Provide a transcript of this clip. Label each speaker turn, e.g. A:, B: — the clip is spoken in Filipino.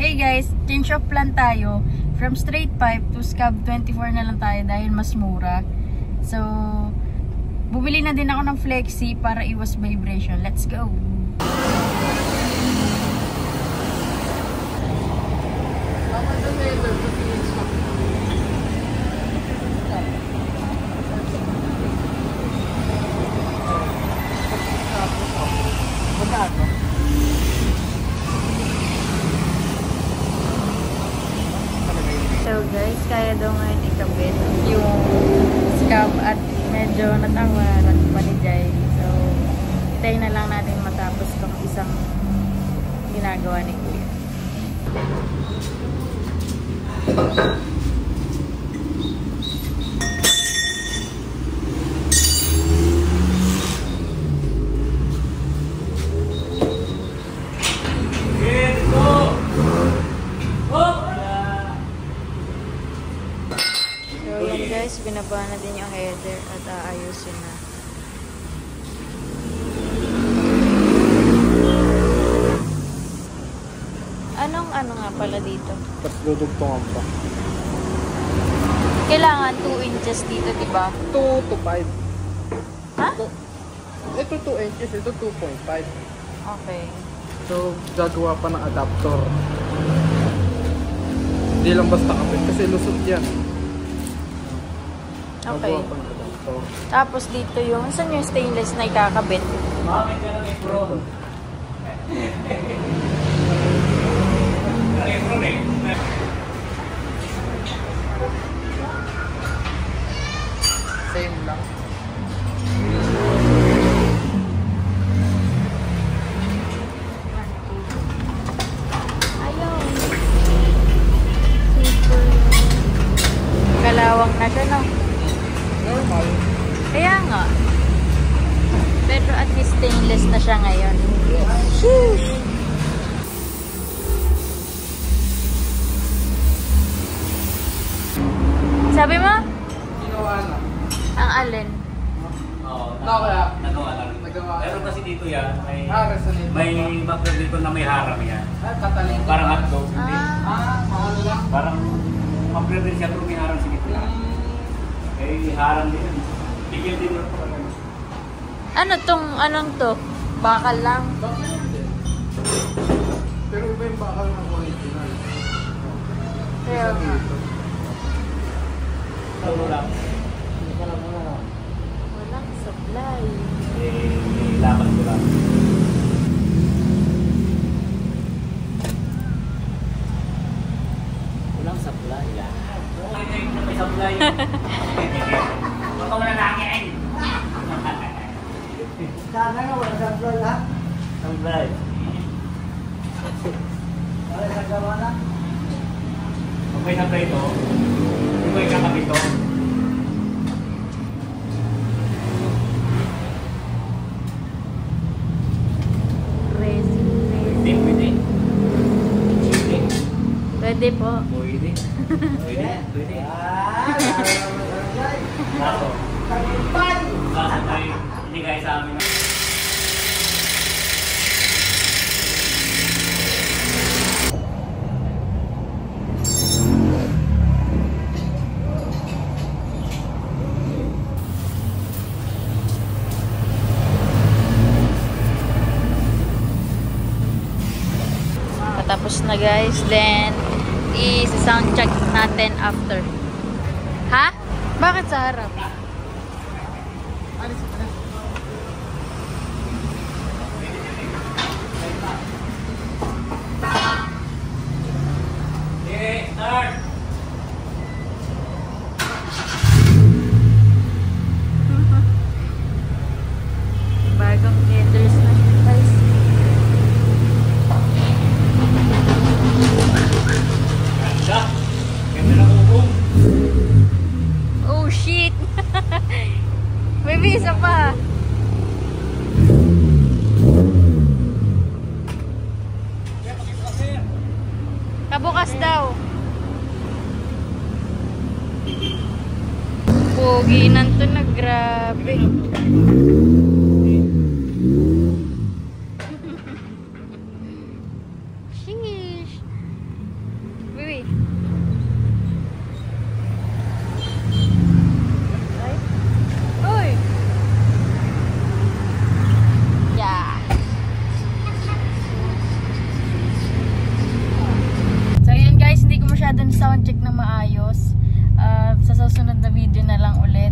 A: Hey guys, change of plan tayo. From straight pipe to scab 24 na lang tayo dahil mas mura. So, bumili na din ako ng flexi para iwas vibration. Let's go! So guys, kaya daw ngayon ikabit yung scab at medyo natawaran pa ni Jai. So, tayo na lang natin matapos itong isang ginagawa ni Kuya. Guys, binaba na din yung header at aayusin na. Ano nga pala dito?
B: Tapos dudugtungan pa.
A: Kailangan 2 inches dito, diba?
B: 2 to 5.
A: Ha?
B: Ito 2 inches, ito 2.5.
A: Okay.
B: So, gagawa pa ng adapter. Hindi lang basta kapit kasi lusot yan.
A: Okay. Tapos dito yung, saan yung stainless na ikakabit?
B: Mami ka lang i-pro. Same lang.
A: Ayaw. Super. Kalawang na siya, no?
B: Normal.
A: Kaya nga. Pero at least stainless na siya ngayon.
B: Sheesh!
A: Sabi mo?
B: Ginawa na.
A: Ang alin?
C: Oo.
B: Nagawa.
C: Nagawa lang.
B: Nagawa.
C: Pero kasi dito yan,
B: resonate.
C: may background dito na may harang yan.
B: Kataling.
C: Parang hotdog, hindi.
B: Mahal lang.
C: Parang background din siya pero may harang sa gitna. Harang din yan. Bigyan din mo pa.
A: Anong to? Bakal lang.
B: Bakal lang din. Pero iba yung bakal ng original.
A: Kaya nga.
C: Walang
A: supply.
C: Laban ko lang. Walang supply. May supply. Baka wala nangyain.
D: Sana nga wala supply ha?
C: Supply.
D: Wala sa gawa na?
C: Kung may supply ito, kung may kakabit ito, pwede.
A: Pwede po.
C: Pwede. Kaso, hindi kaya sa amin.
A: Tapos na guys, then i-sound check natin after. Ha? Bakit sa harap?
C: Okay, start!
A: Bagong headers na guys.
C: Ganda na bubong.
A: Oh shit! May visa pa. Kabukas daw. Pogi nanto na, grabe. Sheesh. natin sound check na maayos. Sa susunod na video na lang ulit.